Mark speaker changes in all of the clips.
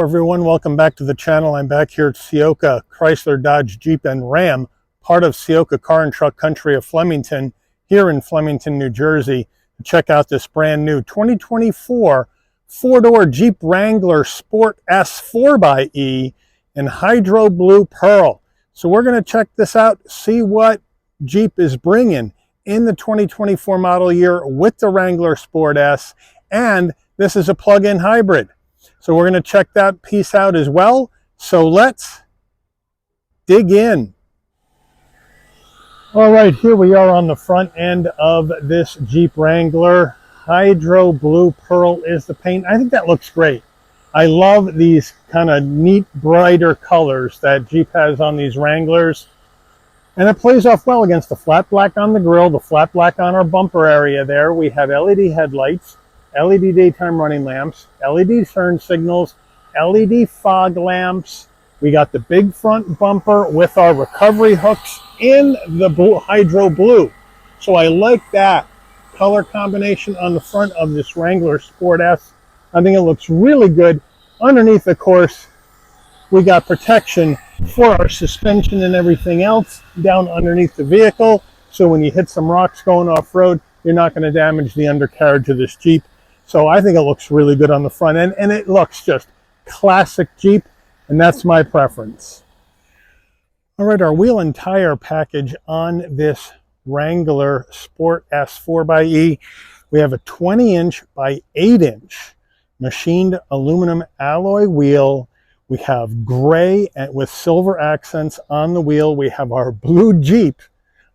Speaker 1: everyone, welcome back to the channel. I'm back here at Ciocca, Chrysler, Dodge, Jeep, and Ram, part of Ciocca Car and Truck Country of Flemington, here in Flemington, New Jersey. Check out this brand new 2024 four-door Jeep Wrangler Sport S 4xe in Hydro Blue Pearl. So we're going to check this out, see what Jeep is bringing in the 2024 model year with the Wrangler Sport S, and this is a plug-in hybrid. So we're going to check that piece out as well. So let's dig in. All right, here we are on the front end of this Jeep Wrangler. Hydro Blue Pearl is the paint. I think that looks great. I love these kind of neat, brighter colors that Jeep has on these Wranglers. And it plays off well against the flat black on the grille, the flat black on our bumper area there. We have LED headlights, LED daytime running lamps, LED turn signals, LED fog lamps. We got the big front bumper with our recovery hooks in the blue, Hydro Blue. So I like that color combination on the front of this Wrangler Sport S. I think it looks really good. Underneath, of course, we got protection for our suspension and everything else down underneath the vehicle. So when you hit some rocks going off-road, you're not going to damage the undercarriage of this Jeep. So I think it looks really good on the front end, and it looks just classic Jeep, and that's my preference. All right, our wheel and tire package on this Wrangler Sport S 4xe. We have a 20-inch by 8-inch machined aluminum alloy wheel. We have gray with silver accents on the wheel. We have our blue Jeep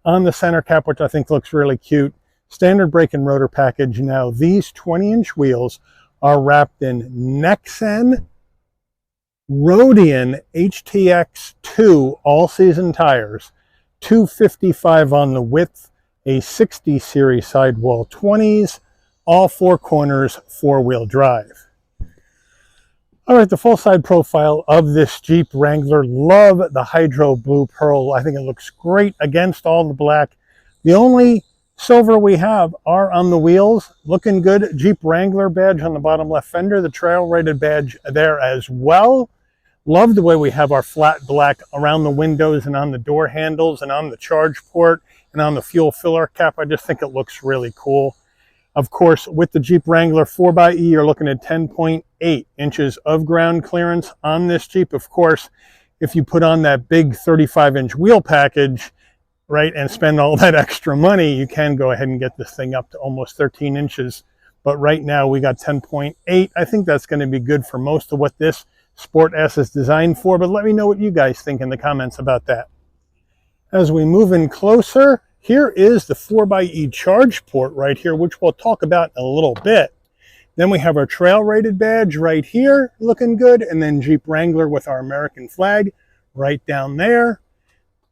Speaker 1: on the center cap, which I think looks really cute. Standard brake and rotor package. Now these 20-inch wheels are wrapped in Nexen Rhodian HTX2 all-season tires, 255 on the width, a 60 series sidewall 20s, all four corners, four-wheel drive. All right, the full side profile of this Jeep Wrangler. Love the Hydro Blue Pearl. I think it looks great against all the black. The only silver we have are on the wheels. Looking good. Jeep Wrangler badge on the bottom left fender. The trail rated badge there as well. Love the way we have our flat black around the windows and on the door handles and on the charge port and on the fuel filler cap. I just think it looks really cool. Of course, with the Jeep Wrangler 4xe, you're looking at 10.8 inches of ground clearance on this Jeep. Of course, if you put on that big 35-inch wheel package, right, and spend all that extra money, you can go ahead and get this thing up to almost 13 inches. But right now we got 10.8. I think that's going to be good for most of what this Sport S is designed for, but let me know what you guys think in the comments about that. As we move in closer, here is the 4xe charge port right here, which we'll talk about in a little bit. Then we have our trail rated badge right here, looking good, and then Jeep Wrangler with our American flag right down there.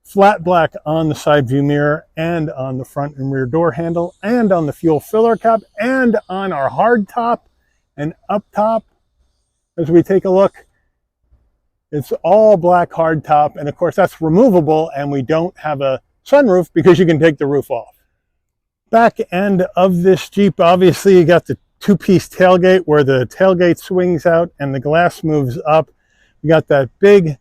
Speaker 1: Flat black on the side view mirror and on the front and rear door handle and on the fuel filler cap and on our hard top and up top. As we take a look, it's all black hard top, and of course that's removable, and we don't have a sunroof because you can take the roof off. Back end of this Jeep, obviously you got the two-piece tailgate where the tailgate swings out and the glass moves up. You got that big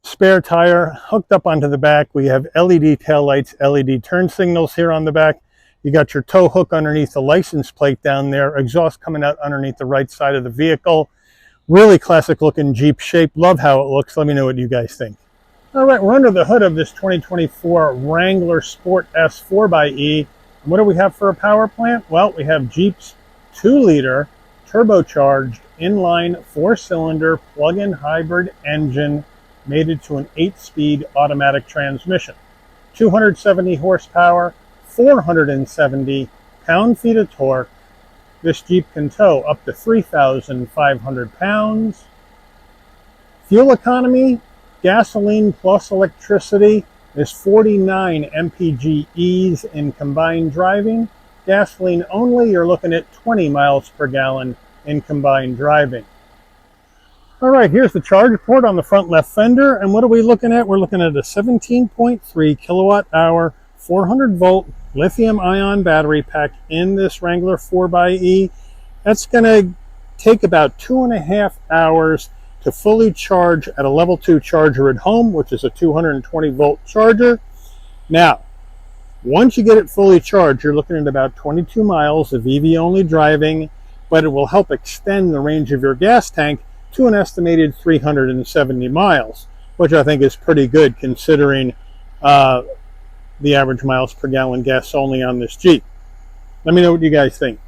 Speaker 1: spare tire hooked up onto the back. We have LED taillights, LED turn signals here on the back. You got your tow hook underneath the license plate down there, exhaust coming out underneath the right side of the vehicle. Really classic looking Jeep shape. Love how it looks. Let me know what you guys think. All right, we're under the hood of this 2024 Wrangler Sport S 4xe. What do we have for a power plant? Well, we have Jeep's 2-liter turbocharged inline 4-cylinder plug-in hybrid engine mated to an 8-speed automatic transmission. 270 horsepower, 470 pound-feet of torque. This Jeep can tow up to 3,500 pounds. Fuel economy, gasoline plus electricity, is 49 mpges in combined driving. Gasoline only, you're looking at 20 miles per gallon in combined driving. All right, here's the charge port on the front left fender. And what are we looking at? We're looking at a 17.3 kilowatt hour, 400 volt lithium-ion battery pack in this Wrangler 4xe. That's going to take about 2.5 hours to fully charge at a level 2 charger at home, which is a 220 volt charger. Now, once you get it fully charged, you're looking at about 22 miles of EV only driving, but it will help extend the range of your gas tank to an estimated 370 miles, which I think is pretty good considering the average miles per gallon gas only on this Jeep. Let me know what you guys think.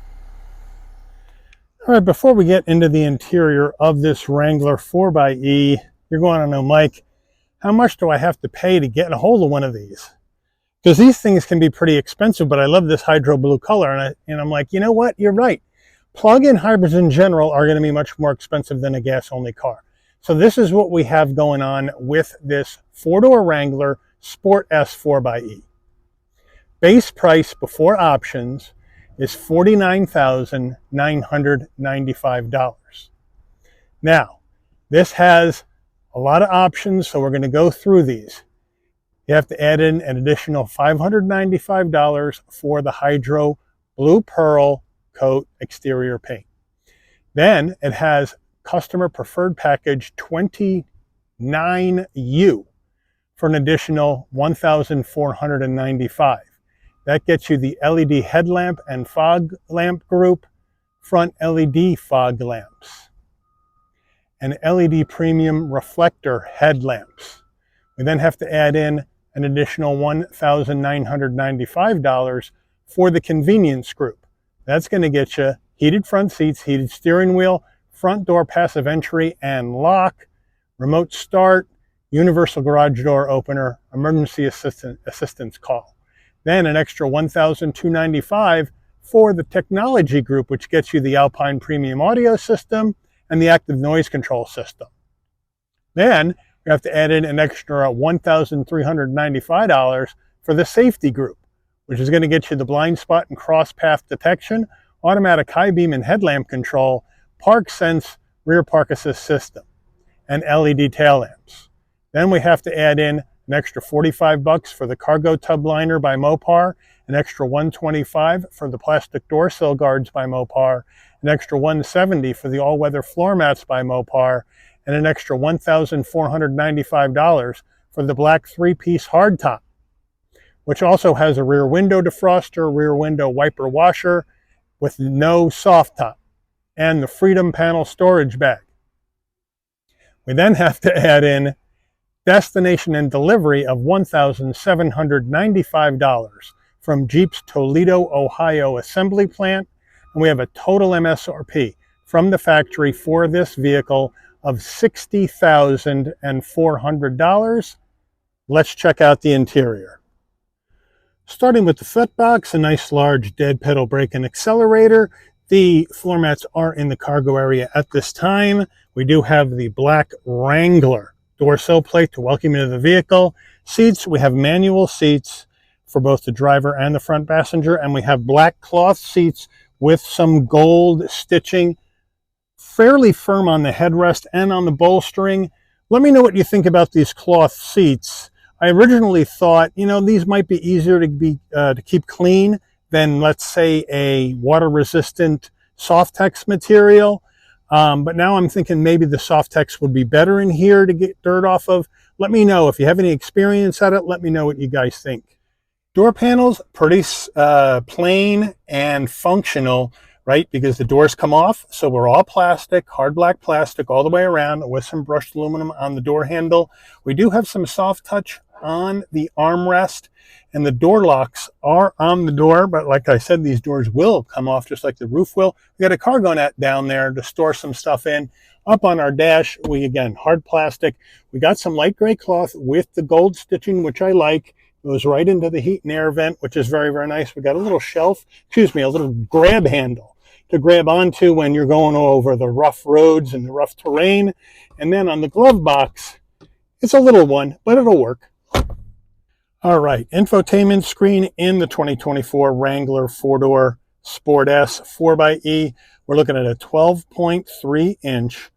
Speaker 1: All right, before we get into the interior of this Wrangler 4xe, you're going to know, Mike, how much do I have to pay to get a hold of one of these? Because these things can be pretty expensive, but I love this hydro blue color. And I'm like, you know what? You're right. Plug-in hybrids in general are going to be much more expensive than a gas-only car. So this is what we have going on with this four-door Wrangler Sport S 4xe. Base price before options is $49,995. Now, this has a lot of options, so we're going to go through these. You have to add in an additional $595 for the Hydro Blue Pearl Coat exterior paint. Then it has Customer Preferred Package 29U for an additional $1,495. That gets you the LED headlamp and fog lamp group, front LED fog lamps, and LED premium reflector headlamps. We then have to add in an additional $1,995 for the convenience group. That's going to get you heated front seats, heated steering wheel, front door passive entry and lock, remote start, universal garage door opener, emergency assistance call. Then an extra $1,295 for the technology group, which gets you the Alpine Premium Audio System and the Active Noise Control System. Then you have to add in an extra $1,395 for the safety group, which is going to get you the blind spot and cross path detection, automatic high beam and headlamp control, Park Sense rear park assist system, and LED tail lamps. Then we have to add in an extra $45 for the cargo tub liner by Mopar, an extra $125 for the plastic door sill guards by Mopar, an extra $170 for the all-weather floor mats by Mopar, and an extra $1,495 for the black three-piece hardtop, which also has a rear window defroster, rear window wiper washer with no soft top, and the Freedom Panel storage bag. We then have to add in destination and delivery of $1,795 from Jeep's Toledo, Ohio assembly plant, and we have a total MSRP from the factory for this vehicle of $60,400. Let's check out the interior. Starting with the footbox, a nice large dead pedal brake and accelerator. The floor mats are in the cargo area at this time. We do have the black Wrangler door sill plate to welcome you to the vehicle. Seats, we have manual seats for both the driver and the front passenger, and we have black cloth seats with some gold stitching, fairly firm on the headrest and on the bolstering. Let me know what you think about these cloth seats. I originally thought, you know, these might be easier to keep clean than, let's say, a water-resistant Softex material. But now I'm thinking maybe the Softex would be better in here to get dirt off of. Let me know if you have any experience at it. Let me know what you guys think. Door panels, pretty plain and functional, right? Because the doors come off, so we're all plastic, hard black plastic all the way around with some brushed aluminum on the door handle. We do have some soft touch on the armrest, and the door locks are on the door, but like I said, these doors will come off just like the roof will. We got a cargo net down there to store some stuff in. Up on our dash, again, hard plastic. We got some light gray cloth with the gold stitching, which I like. It goes right into the heat and air vent, which is very, very nice. We got a little shelf, a little grab handle to grab onto when you're going over the rough roads and the rough terrain. And then on the glove box, it's a little one, but it'll work. All right, infotainment screen in the 2024 Wrangler 4-door Sport S 4xe. We're looking at a 12.3-inch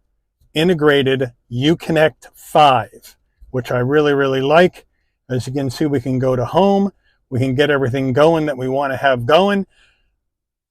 Speaker 1: integrated Uconnect 5, which I really, really like. As you can see, we can go to home. We can get everything going that we want to have going.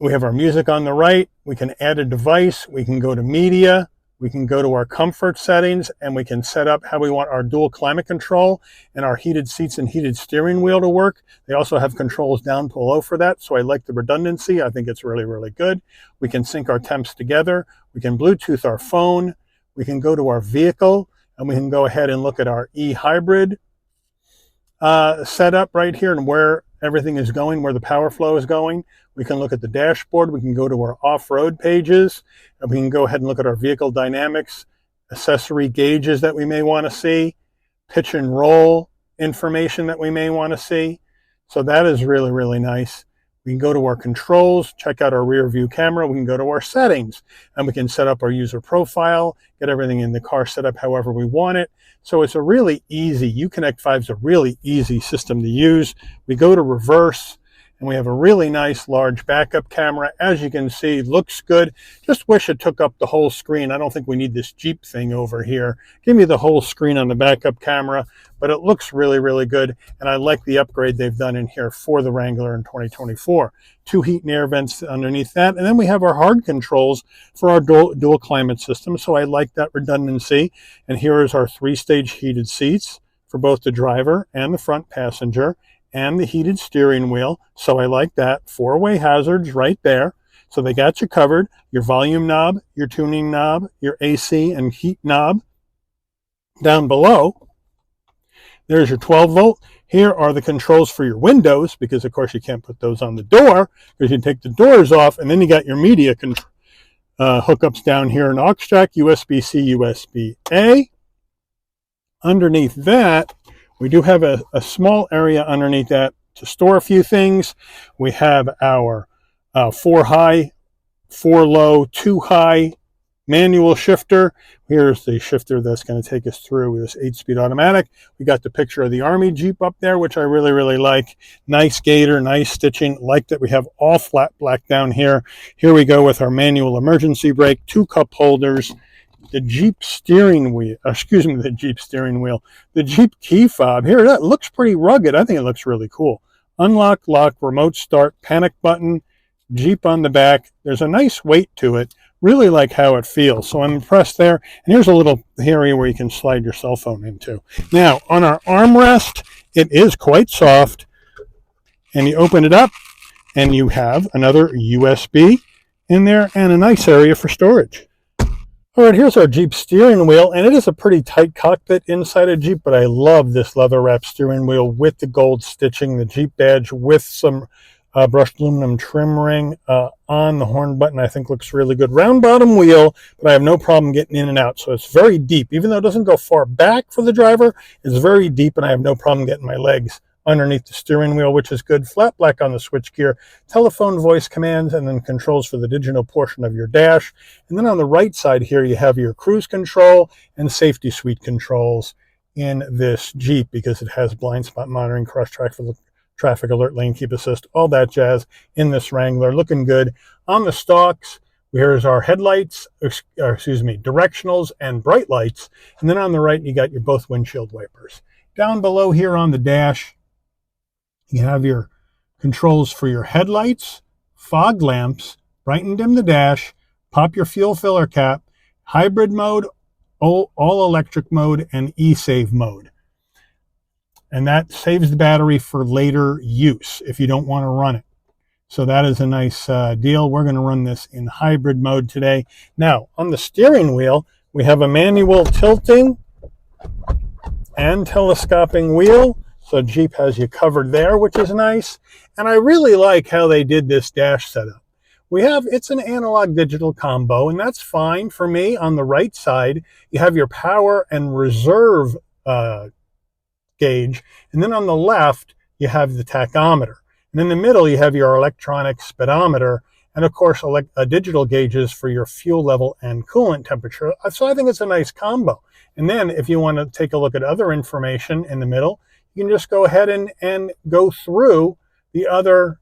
Speaker 1: We have our music on the right. We can add a device. We can go to media. We can go to our comfort settings and we can set up how we want our dual climate control and our heated seats and heated steering wheel to work. They also have controls down below for that, so I like the redundancy. I think it's really, really good. We can sync our temps together. We can Bluetooth our phone. We can go to our vehicle and we can go ahead and look at our e-hybrid setup right here and where everything is going, where the power flow is going. We can look at the dashboard. We can go to our off-road pages, and we can go ahead and look at our vehicle dynamics, accessory gauges that we may want to see, pitch and roll information that we may want to see. So that is really, really nice. We can go to our controls, check out our rear view camera. We can go to our settings, and we can set up our user profile, get everything in the car set up however we want it. So it's a really easy, Uconnect 5 is a really easy system to use. We go to reverse, and we have a really nice large backup camera. As you can see, looks good. Just wish it took up the whole screen. I don't think we need this Jeep thing over here. Give me the whole screen on the backup camera, but it looks really, really good. And I like the upgrade they've done in here for the Wrangler in 2024. 2 heat and air vents underneath that. And then we have our hard controls for our dual climate system. So I like that redundancy. And here is our 3-stage heated seats for both the driver and the front passenger, and the heated steering wheel. So I like that. 4-way hazards right there. So they got you covered. Your volume knob, your tuning knob, your AC and heat knob. Down below, there's your 12-volt. Here are the controls for your windows, because of course you can't put those on the door, because you take the doors off, and then you got your media hookups down here, an aux jack, USB-C, USB-A. Underneath that, we do have a small area underneath that to store a few things. We have our 4 high, 4 low, 2 high manual shifter. Here's the shifter that's going to take us through this 8-speed automatic. We got the picture of the Army Jeep up there, which I really, really like. Nice gator, nice stitching. Like that we have all flat black down here. Here we go with our manual emergency brake, 2 cup holders. The Jeep steering wheel, the Jeep key fob. Here, that looks pretty rugged. I think it looks really cool. Unlock, lock, remote start, panic button, Jeep on the back. There's a nice weight to it. Really like how it feels. So I'm impressed there. And here's a little area where you can slide your cell phone into. Now, on our armrest, it is quite soft. And you open it up, and you have another USB in there and a nice area for storage. All right, here's our Jeep steering wheel, and it is a pretty tight cockpit inside a Jeep, but I love this leather-wrapped steering wheel with the gold stitching, the Jeep badge with some brushed aluminum trim ring on the horn button. I think looks really good. Round bottom wheel, but I have no problem getting in and out, so it's very deep. Even though it doesn't go far back for the driver, it's very deep, and I have no problem getting my legs underneath the steering wheel, which is good. Flat black on the switchgear, telephone voice commands, and then controls for the digital portion of your dash. And then on the right side here, you have your cruise control and safety suite controls in this Jeep, because it has blind spot monitoring, cross traffic alert, lane keep assist, all that jazz in this Wrangler. Looking good. On the stalks, here's our headlights, directionals and bright lights. And then on the right, you got your both windshield wipers. Down below here on the dash, you have your controls for your headlights, fog lamps, bright and dim the dash, pop your fuel filler cap, hybrid mode, all electric mode, and e-save mode. And that saves the battery for later use if you don't want to run it. So that is a nice deal. We're going to run this in hybrid mode today. Now, on the steering wheel, we have a manual tilting and telescoping wheel. So Jeep has you covered there, which is nice. And I really like how they did this dash setup. It's an analog digital combo, and that's fine for me. On the right side, you have your power and reserve gauge. And then on the left, you have the tachometer. And in the middle, you have your electronic speedometer. And of course, digital gauges for your fuel level and coolant temperature. So I think it's a nice combo. And then if you want to take a look at other information in the middle, you can just go ahead and go through the other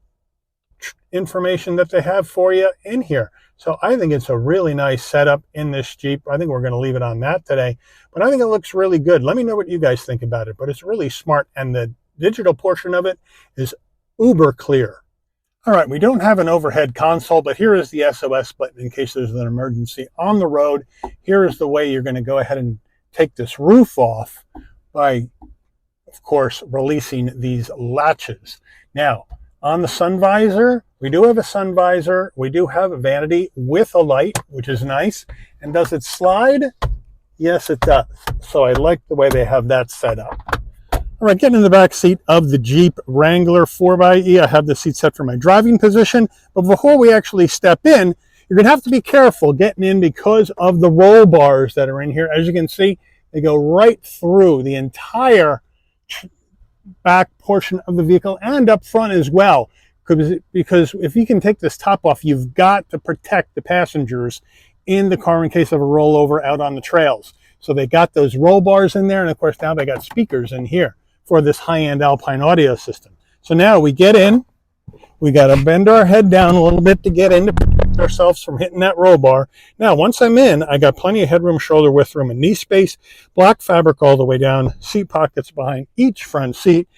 Speaker 1: information that they have for you in here. So I think it's a really nice setup in this Jeep. I think we're going to leave it on that today. But I think it looks really good. Let me know what you guys think about it. But it's really smart, and the digital portion of it is uber clear. All right, we don't have an overhead console, but here is the SOS button in case there's an emergency on the road. Here is the way you're going to go ahead and take this roof off by, of course, releasing these latches. Now, on the sun visor, we do have a sun visor. We do have a vanity with a light, which is nice. And does it slide? Yes, it does. So I like the way they have that set up. All right, getting in the back seat of the Jeep Wrangler 4xe. I have the seat set for my driving position. But before we actually step in, you're going to have to be careful getting in because of the roll bars that are in here. As you can see, they go right through the entire back portion of the vehicle and up front as well. Because if you can take this top off, you've got to protect the passengers in the car in case of a rollover out on the trails. So they got those roll bars in there, and of course now they got speakers in here for this high-end Alpine audio system. So now we get in, we got to bend our head down a little bit to get in to protect ourselves from hitting that roll bar. Now once I'm in, I got plenty of headroom, shoulder width room, and knee space, black fabric all the way down, seat pockets behind each front seat,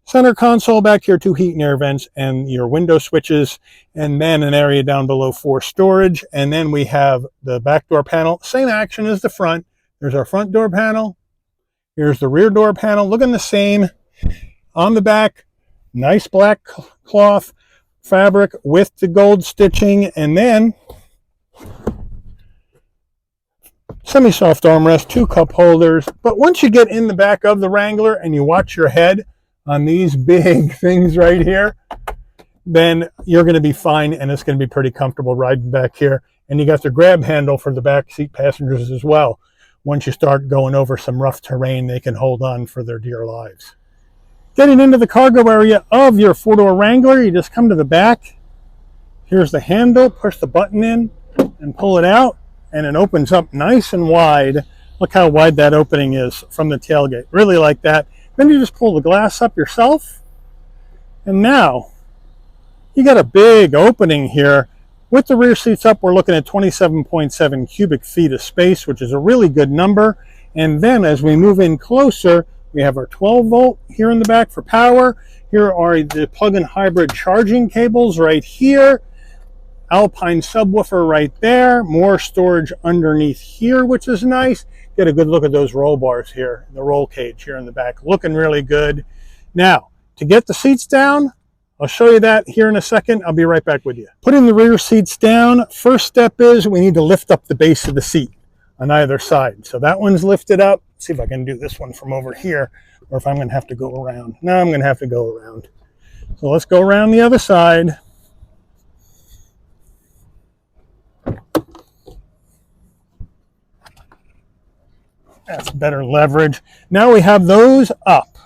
Speaker 1: center console back here, 2 heat and air vents and your window switches, and then an area down below for storage. And then we have the back door panel, same action as the front. There's our front door panel. Here's the rear door panel, looking the same. On the back, nice black cloth fabric with the gold stitching, and then semi-soft armrest, 2 cup holders. But once you get in the back of the Wrangler and you watch your head on these big things right here, then you're going to be fine, and it's going to be pretty comfortable riding back here. And you got the grab handle for the back seat passengers as well. Once you start going over some rough terrain, they can hold on for their dear lives. Getting into the cargo area of your 4-door Wrangler, you just come to the back. Here's the handle, push the button in and pull it out, and it opens up nice and wide. Look how wide that opening is from the tailgate. Really like that. Then you just pull the glass up yourself, and now you got a big opening here. With the rear seats up, we're looking at 27.7 cubic feet of space, which is a really good number. And then as we move in closer, we have our 12 volt here in the back for power. Here are the plug-in hybrid charging cables right here. Alpine subwoofer right there. More storage underneath here, which is nice. Get a good look at those roll bars here, the roll cage here in the back. Looking really good. Now, to get the seats down, I'll show you that here in a second. I'll be right back with you. Putting the rear seats down, first step is we need to lift up the base of the seat on either side. So that one's lifted up. Let's see if I can do this one from over here, or if I'm going to have to go around. No, I'm going to have to go around. So let's go around the other side. That's better leverage. Now we have those up.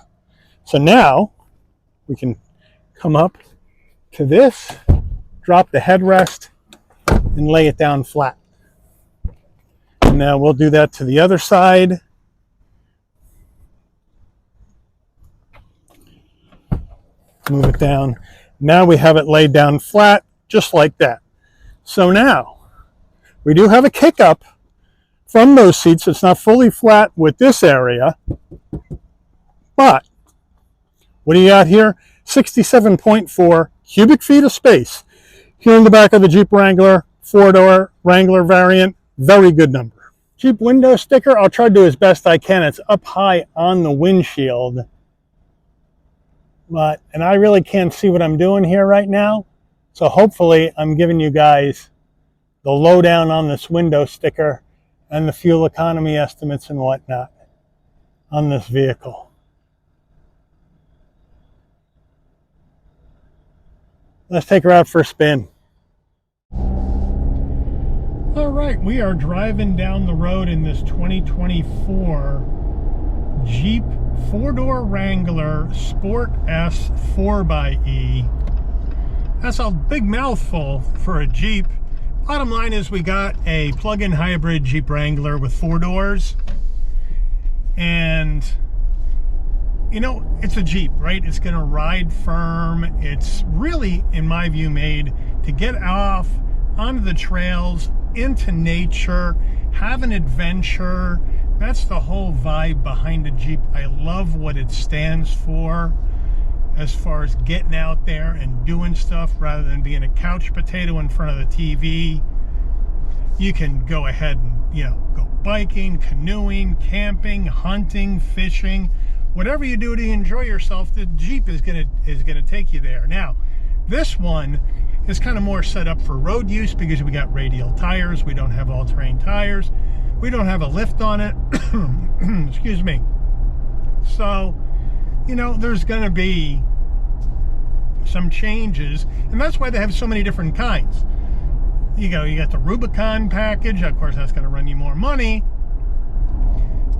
Speaker 1: So now we can come up to this, drop the headrest, and lay it down flat. And now we'll do that to the other side. Move it down. Now we have it laid down flat, just like that. So now we do have a kick up from those seats. It's not fully flat with this area, but what do you got here? 67.4 cubic feet of space here in the back of the Jeep Wrangler, 4-door Wrangler variant. Very good number. Jeep window sticker, I'll try to do as best I can. It's up high on the windshield, and I really can't see what I'm doing here right now. So hopefully I'm giving you guys the lowdown on this window sticker and the fuel economy estimates and whatnot on this vehicle. Let's take her out for a spin. All right, we are driving down the road in this 2024 Jeep 4-door Wrangler Sport S 4xe. That's a big mouthful for a Jeep. Bottom line is we got a plug-in hybrid Jeep Wrangler with 4 doors. And you know, it's a Jeep, right? It's going to ride firm. It's really, in my view, made to get off onto the trails, into nature, have an adventure. That's the whole vibe behind a Jeep. I love what it stands for. as far as getting out there and doing stuff rather than being a couch potato in front of the TV. You can go ahead and, you know, go biking, canoeing, camping, hunting, fishing, whatever you do to enjoy yourself. The Jeep is gonna take you there. Now, this one is kind of more set up for road use because we got radial tires. We don't have all-terrain tires. We don't have a lift on it. Excuse me. So, you know, there's going to be some changes, and that's why they have so many different kinds. You got the Rubicon package. Of course, that's going to run you more money.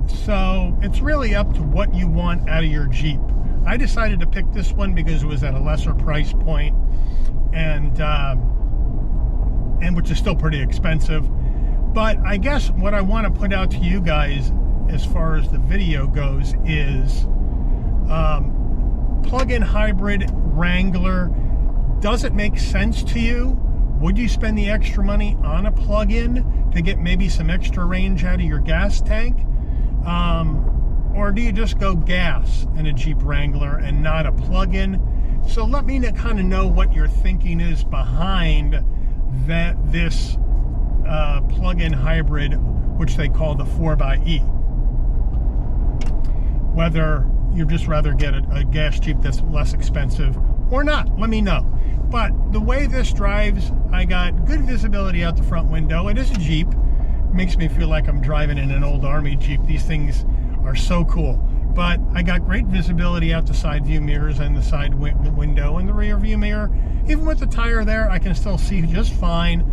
Speaker 1: So it's really up to what you want out of your Jeep. I decided to pick this one because it was at a lesser price point, and which is still pretty expensive. But I guess what I want to put out to you guys as far as the video goes is plug-in hybrid Wrangler. Does it make sense to you? Would you spend the extra money on a plug-in to get maybe some extra range out of your gas tank? Or do you just go gas in a Jeep Wrangler and not a plug-in? So let me kind of know what your thinking is behind this plug-in hybrid, which they call the 4xe. Whether you'd just rather get a gas Jeep that's less expensive or not, let me know. But the way this drives, I got good visibility out the front window. It is a Jeep. It makes me feel like I'm driving in an old Army Jeep. These things are so cool. But I got great visibility out the side view mirrors and the side window and the rear view mirror. Even with the tire there, I can still see just fine.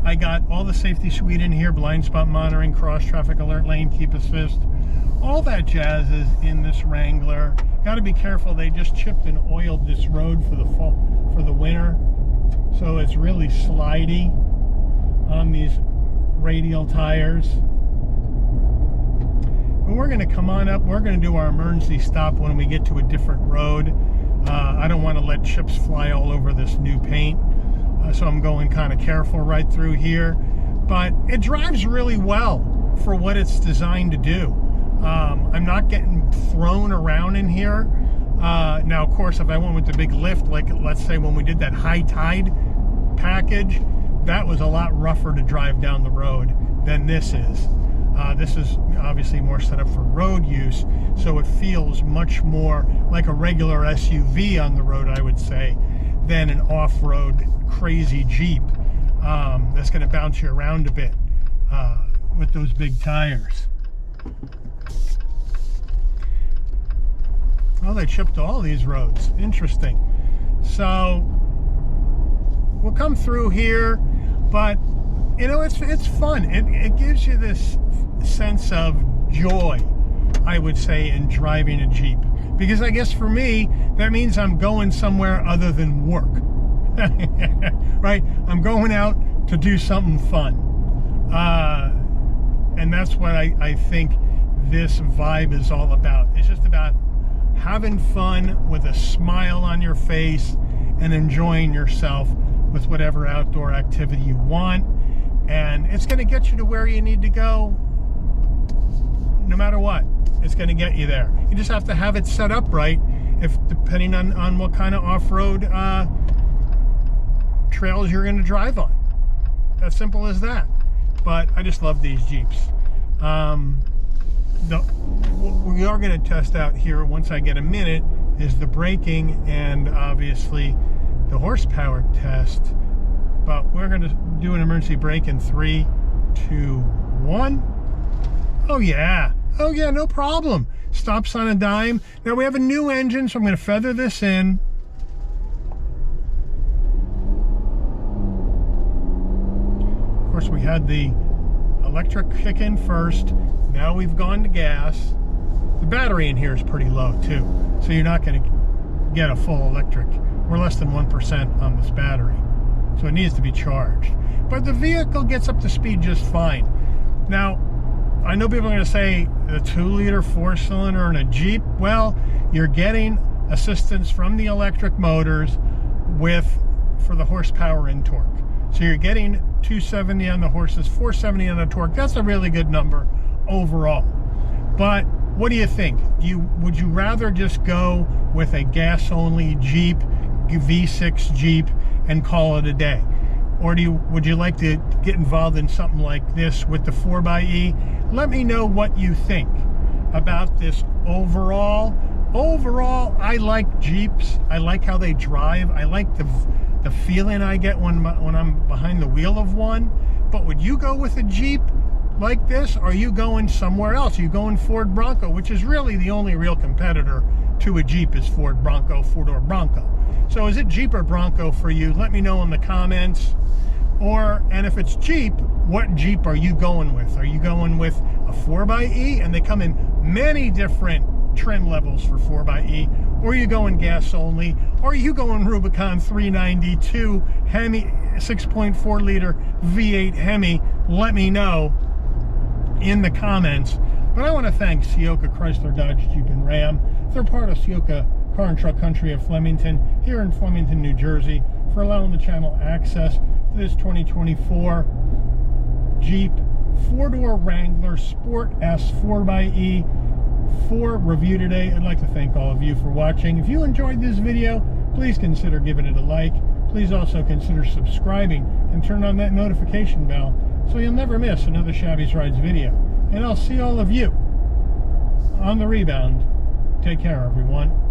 Speaker 1: I got all the safety suite in here: blind spot monitoring, cross traffic alert, lane keep assist, all that jazz is in this Wrangler. Got to be careful. They just chipped and oiled this road for the winter, so it's really slidey on these radial tires. But we're going to come on up. We're going to do our emergency stop when we get to a different road. I don't want to let chips fly all over this new paint. So I'm going kind of careful right through here, but it drives really well for what it's designed to do. I'm not getting thrown around in here. Now, of course, if I went with the big lift, like let's say when we did that high tide package, that was a lot rougher to drive down the road than this is. This is obviously more set up for road use, so it feels much more like a regular SUV on the road, I would say, than an off-road crazy Jeep that's going to bounce you around a bit with those big tires. Well, they chipped all these roads. Interesting. So we'll come through here, but you know, it's fun. It gives you this sense of joy, I would say, in driving a Jeep, because I guess for me that means I'm going somewhere other than work. Right? I'm going out to do something fun, and that's what I think this vibe is all about. It's just about having fun with a smile on your face and enjoying yourself with whatever outdoor activity you want, and it's going to get you to where you need to go. No matter what, it's going to get you there. You just have to have it set up right, depending on what kind of off-road trails you're going to drive on. As simple as that. But I just love these Jeeps. What we are going to test out here once I get a minute is the braking and obviously the horsepower test. But we're going to do an emergency brake in 3, 2, 1. Oh yeah, no problem. Stops on a dime. Now we have a new engine, so I'm going to feather this in. Of course, we had the electric kick in first. Now we've gone to gas. The battery in here is pretty low too, so you're not going to get a full electric. We're less than 1% on this battery, so it needs to be charged. But the vehicle gets up to speed just fine. Now, I know people are going to say the 2-liter 4-cylinder in a Jeep. Well, you're getting assistance from the electric motors for the horsepower and torque. So you're getting 270 on the horses, 470 on the torque. That's a really good number overall. But What do you think? Would you rather just go with a gas-only Jeep, V6 Jeep, and call it a day? Or would you like to get involved in something like this with the 4xe? Let me know what you think about this overall. Overall, I like Jeeps. I like how they drive. I like the feeling I get when I'm behind the wheel of one. But would you go with a Jeep like this? Or are you going somewhere else? Are you going Ford Bronco, which is really the only real competitor to a Jeep is Ford Bronco, four-door Bronco. So is it Jeep or Bronco for you? Let me know in the comments. And if it's Jeep, what Jeep are you going with? Are you going with a 4xe? And they come in many different trim levels for 4xe. Or are you going gas only? Or are you going Rubicon 392 Hemi 6.4 liter V8 Hemi? Let me know in the comments. But I want to thank Ciocca, Chrysler, Dodge, Jeep, and Ram. They're part of Ciocca Car and Truck Country of Flemington, here in Flemington, New Jersey, for allowing the channel access to this 2024 Jeep 4-door Wrangler Sport S 4xe for review today. I'd like to thank all of you for watching. If you enjoyed this video, please consider giving it a like. Please also consider subscribing and turn on that notification bell so you'll never miss another Shabby's Rides video. And I'll see all of you on the rebound. Take care, everyone.